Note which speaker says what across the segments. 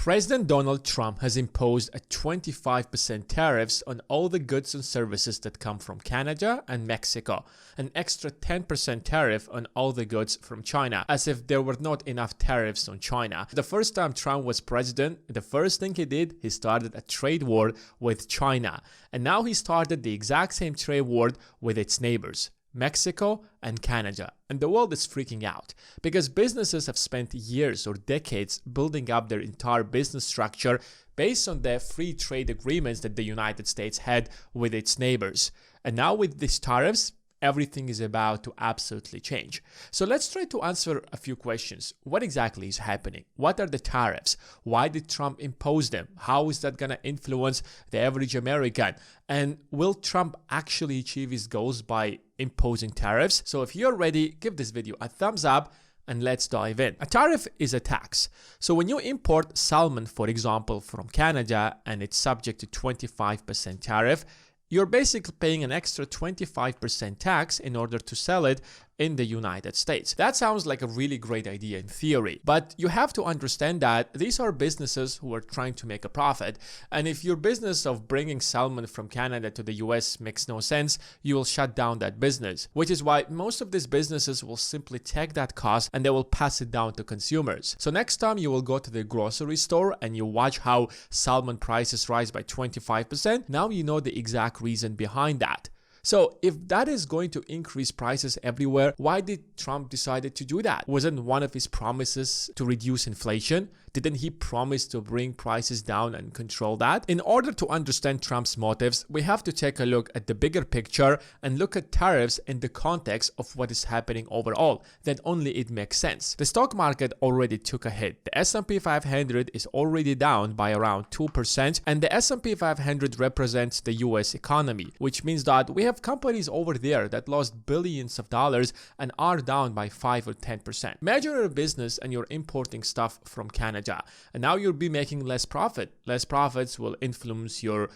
Speaker 1: President Donald Trump has imposed a 25% tariffs on all the goods and services that come from Canada and Mexico, an extra 10% tariff on all the goods from China, as if there were not enough tariffs on China. The first time Trump was president, the first thing he did, he started a trade war with China. And now he started the exact same trade war with its neighbors, Mexico and Canada. And the world is freaking out because businesses have spent years or decades building up their entire business structure based on the free trade agreements that the United States had with its neighbors. And now with these tariffs, everything is about to absolutely change. So let's try to answer a few questions. What exactly is happening? What are the tariffs? Why did Trump impose them? How is that going to influence the average American? And will Trump actually achieve his goals by imposing tariffs? So if you're ready, give this video a thumbs up and let's dive in. A tariff is a tax. So when you import salmon, for example, from Canada and it's subject to 25% tariff, you're basically paying an extra 25% tax in order to sell it in the United States. That sounds like a really great idea in theory, but you have to understand that these are businesses who are trying to make a profit. And if your business of bringing salmon from Canada to the US makes no sense, you will shut down that business, which is why most of these businesses will simply take that cost and they will pass it down to consumers. So next time you will go to the grocery store and you watch how salmon prices rise by 25%, now you know the exact reason behind that. So if that is going to increase prices everywhere, why did Trump decide to do that? Wasn't one of his promises to reduce inflation? Didn't he promise to bring prices down and control that? In order to understand Trump's motives, we have to take a look at the bigger picture and look at tariffs in the context of what is happening overall. Then only it makes sense. The stock market already took a hit. The S&P 500 is already down by around 2%, and the S&P 500 represents the US economy, which means that we have companies over there that lost billions of dollars and are down by 5 or 10%. Imagine you're a business and you're importing stuff from Canada. And now you'll be making less profit. Less profits will influence your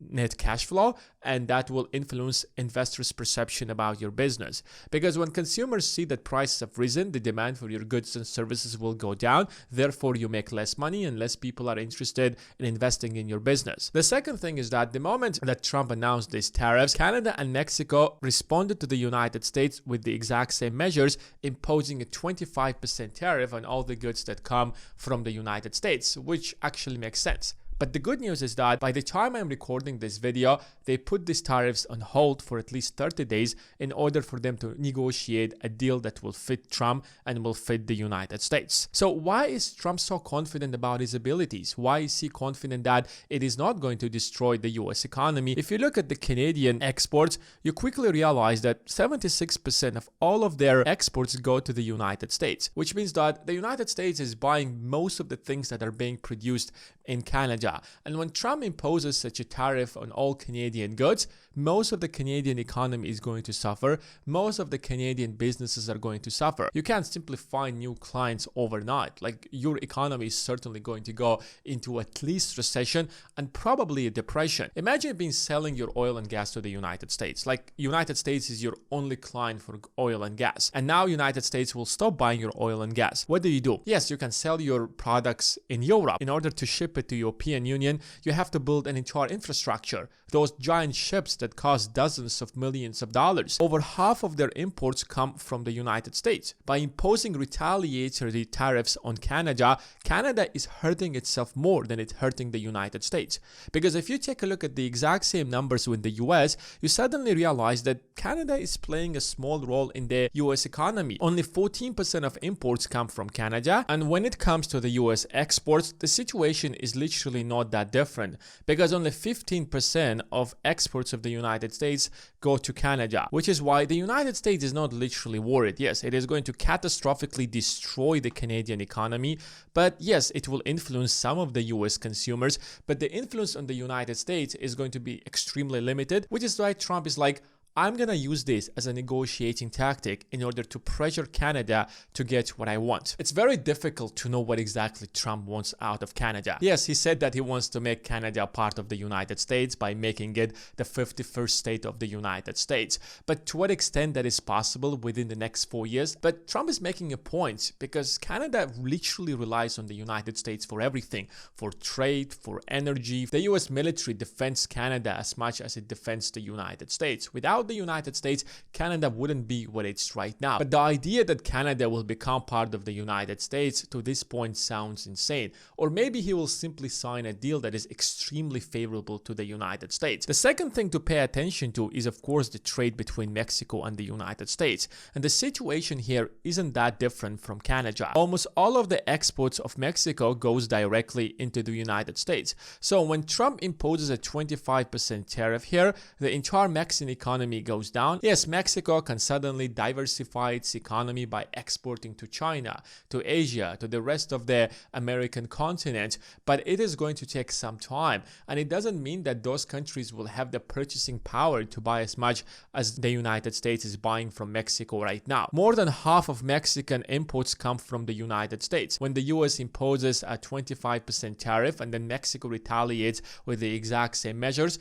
Speaker 1: net cash flow, and that will influence investors' perception about your business. Because when consumers see that prices have risen, the demand for your goods and services will go down. Therefore, you make less money and less people are interested in investing in your business. The second thing is that the moment that Trump announced these tariffs, Canada and Mexico responded to the United States with the exact same measures, imposing a 25% tariff on all the goods that come from the United States, which actually makes sense. But the good news is that by the time I'm recording this video, they put these tariffs on hold for at least 30 days in order for them to negotiate a deal that will fit Trump and will fit the United States. So why is Trump so confident about his abilities? Why is he confident that it is not going to destroy the US economy? If you look at the Canadian exports, you quickly realize that 76% of all of their exports go to the United States, which means that the United States is buying most of the things that are being produced in Canada. And when Trump imposes such a tariff on all Canadian goods, most of the Canadian economy is going to suffer. Most of the Canadian businesses are going to suffer. You can't simply find new clients overnight. Like, your economy is certainly going to go into at least recession and probably a depression. Imagine being selling your oil and gas to the United States. Like, United States is your only client for oil and gas. And now United States will stop buying your oil and gas. What do? Yes, you can sell your products in Europe. In order to ship it to European Union, you have to build an entire infrastructure. Those giant ships that cost dozens of millions of dollars. Over half of their imports come from the United States. By imposing retaliatory tariffs on Canada, Canada is hurting itself more than it's hurting the United States. Because if you take a look at the exact same numbers with the US, you suddenly realize that Canada is playing a small role in the US economy. Only 14% of imports come from Canada, and when it comes to the US exports, the situation is literally not that different, because only 15% of exports of the United States go to Canada, which is why the United States is not literally worried. Yes, it is going to catastrophically destroy the Canadian economy, but yes, it will influence some of the US consumers, but the influence on the United States is going to be extremely limited, which is why Trump is like, I'm gonna use this as a negotiating tactic in order to pressure Canada to get what I want. It's very difficult to know what exactly Trump wants out of Canada. Yes, he said that he wants to make Canada a part of the United States by making it the 51st state of the United States. But to what extent that is possible within the next 4 years? But Trump is making a point because Canada literally relies on the United States for everything, for trade, for energy. The US military defends Canada as much as it defends the United States. Without the United States, Canada wouldn't be what it's right now. But the idea that Canada will become part of the United States to this point sounds insane. Or maybe he will simply sign a deal that is extremely favorable to the United States. The second thing to pay attention to is, of course, the trade between Mexico and the United States. And the situation here isn't that different from Canada. Almost all of the exports of Mexico goes directly into the United States. So when Trump imposes a 25% tariff here, the entire Mexican economy goes down. Yes, Mexico can suddenly diversify its economy by exporting to China, to Asia, to the rest of the American continent, but it is going to take some time. And it doesn't mean that those countries will have the purchasing power to buy as much as the United States is buying from Mexico right now. More than half of Mexican imports come from the United States. When the US imposes a 25% tariff and then Mexico retaliates with the exact same measures,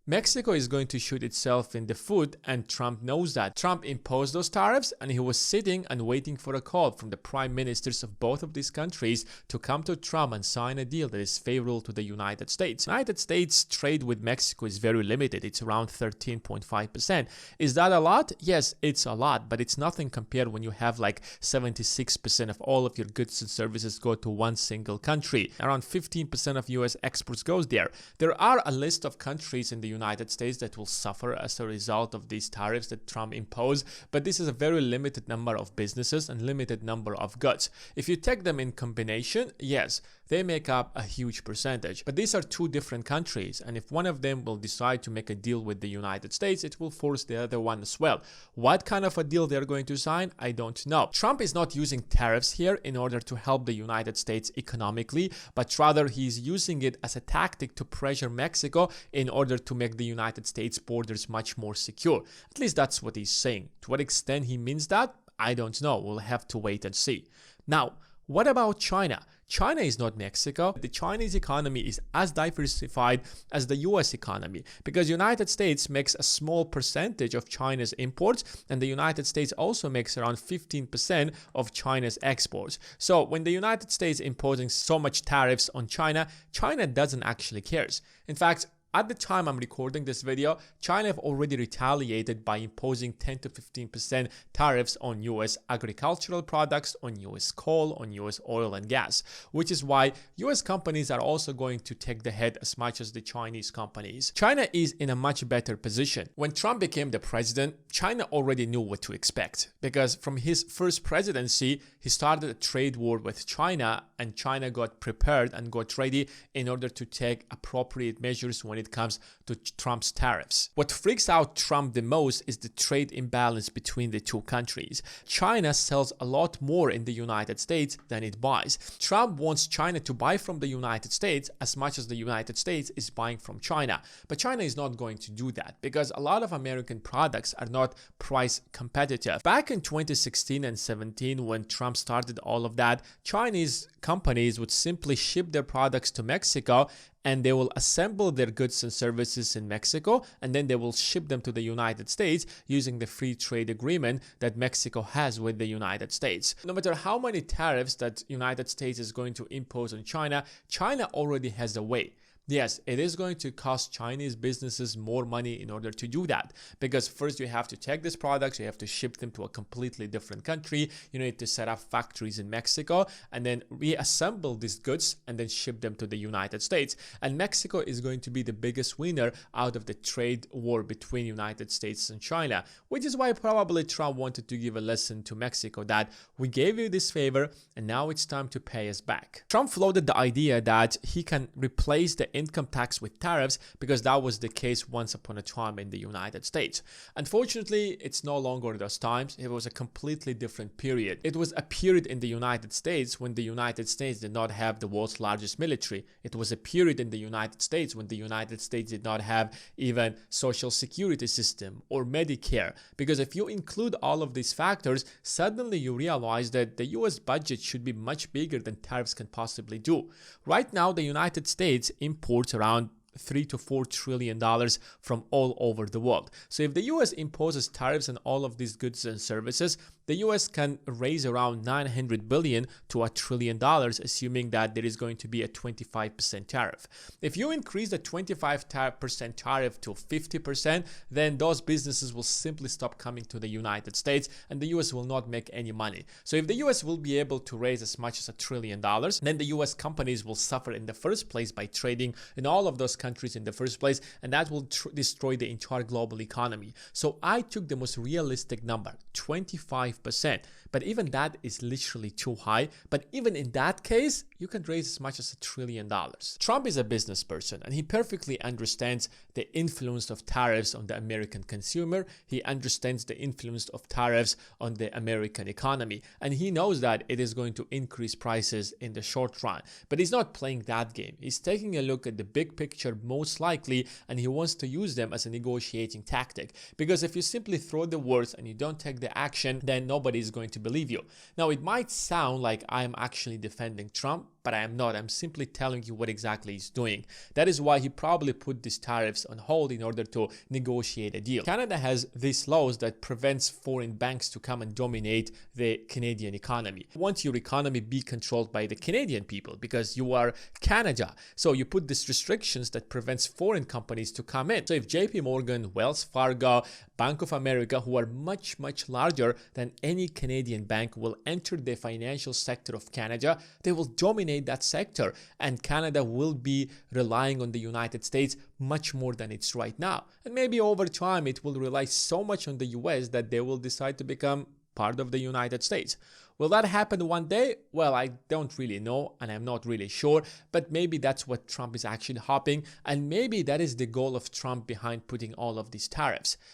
Speaker 1: Mexico is going to shoot itself in the foot, and Trump knows that. Trump imposed those tariffs and he was sitting and waiting for a call from the prime ministers of both of these countries to come to Trump and sign a deal that is favorable to the United States. United States trade with Mexico is very limited. It's around 13.5%. Is that a lot? Yes, it's a lot, but it's nothing compared when you have like 76% of all of your goods and services go to one single country. Around 15% of US exports goes there. There are a list of countries in the United States that will suffer as a result of these tariffs that Trump imposed, but this is a very limited number of businesses and limited number of goods. If you take them in combination, yes, they make up a huge percentage. But these are two different countries, and if one of them will decide to make a deal with the United States, it will force the other one as well. What kind of a deal they're going to sign, I don't know. Trump is not using tariffs here in order to help the United States economically, but rather he's using it as a tactic to pressure Mexico in order to make the United States borders much more secure. At least that's what he's saying. To what extent he means that, I don't know. We'll have to wait and see. Now, what about China? China is not Mexico. The Chinese economy is as diversified as the US economy because the United States makes a small percentage of China's imports, and the United States also makes around 15% of China's exports. So when the United States imposing so much tariffs on China, China doesn't actually care. In fact, at the time I'm recording this video, China have already retaliated by imposing 10 to 15% tariffs on US agricultural products, on US coal, on US oil and gas, which is why US companies are also going to take the hit as much as the Chinese companies. China is in a much better position. When Trump became the president, China already knew what to expect because from his first presidency, he started a trade war with China, and China got prepared and got ready in order to take appropriate measures when it comes to Trump's tariffs. What freaks out Trump the most is the trade imbalance between the two countries. China sells a lot more in the United States than it buys. Trump wants China to buy from the United States as much as the United States is buying from China. But China is not going to do that because a lot of American products are not price competitive. Back in 2016 and 17, when Trump started all of that, Chinese companies would simply ship their products to Mexico, and they will assemble their goods and services in Mexico, and then they will ship them to the United States using the free trade agreement that Mexico has with the United States. No matter how many tariffs that United States is going to impose on China, China already has a way. Yes, it is going to cost Chinese businesses more money in order to do that, because first you have to take these products, you have to ship them to a completely different country, you need to set up factories in Mexico, and then reassemble these goods and then ship them to the United States. And Mexico is going to be the biggest winner out of the trade war between United States and China, which is why probably Trump wanted to give a lesson to Mexico that we gave you this favor and now it's time to pay us back. Trump floated the idea that he can replace the income tax with tariffs because that was the case once upon a time in the United States. Unfortunately, it's no longer those times. It was a completely different period. It was a period in the United States when the United States did not have the world's largest military. It was a period in the United States when the United States did not have even social security system or Medicare. Because if you include all of these factors, suddenly you realize that the US budget should be much bigger than tariffs can possibly do. Right now, the United States imports around $3 to $4 trillion from all over the world. So if the US imposes tariffs on all of these goods and services, the US can raise around $900 billion to $1 trillion, assuming that there is going to be a 25% tariff. If you increase the 25% tariff to 50%, then those businesses will simply stop coming to the United States and the US will not make any money. So if the US will be able to raise as much as $1 trillion, then the US companies will suffer in the first place by trading in all of those countries in the first place, and that will destroy the entire global economy. So I took the most realistic number, 25%. But even that is literally too high. But even in that case, you can raise as much as $1 trillion. Trump is a business person and he perfectly understands the influence of tariffs on the American consumer. He understands the influence of tariffs on the American economy. And he knows that it is going to increase prices in the short run. But he's not playing that game. He's taking a look at the big picture most likely, and he wants to use them as a negotiating tactic. Because if you simply throw the words and you don't take the action, then nobody is going to believe you. Now, it might sound like I'm actually defending Trump, but I am not. I'm simply telling you what exactly he's doing. That is why he probably put these tariffs on hold in order to negotiate a deal. Canada has these laws that prevents foreign banks to come and dominate the Canadian economy. You want your economy be controlled by the Canadian people because you are Canada. So you put these restrictions that prevents foreign companies to come in. So if JP Morgan, Wells Fargo, Bank of America, who are much, much larger than any Canadian bank, will enter the financial sector of Canada, they will dominate that sector, and Canada will be relying on the United States much more than it's right now. And maybe over time it will rely so much on the US that they will decide to become part of the United States. Will that happen one day? Well, I don't really know and I'm not really sure, but maybe that's what Trump is actually hoping, and maybe that is the goal of Trump behind putting all of these tariffs.